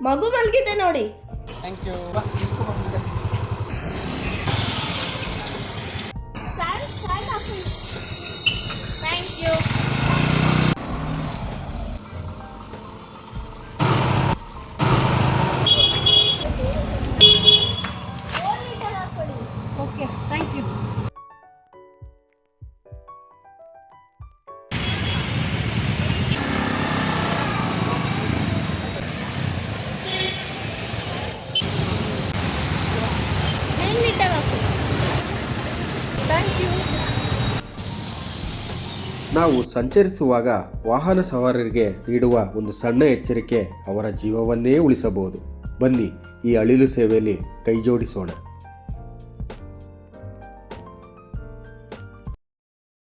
ಮಗು ಮಲಗಿದೆ ನೋಡಿ. Thank you. Thank you. Okay, thank you. Thank you. ನಾವು ಸಂಚರಿಸುವಾಗ ವಾಹನ ಸವಾರರಿಗೆ ನೀಡುವ ಒಂದು ಸಣ್ಣ ಎಚ್ಚರಿಕೆ ಅವರ ಜೀವವನ್ನೇ ಉಳಿಸಬಹುದು. ಬನ್ನಿ ಈ ಅಳಿಲು ಸೇವೆಯಲ್ಲಿ ಕೈ ಜೋಡಿಸೋಣ.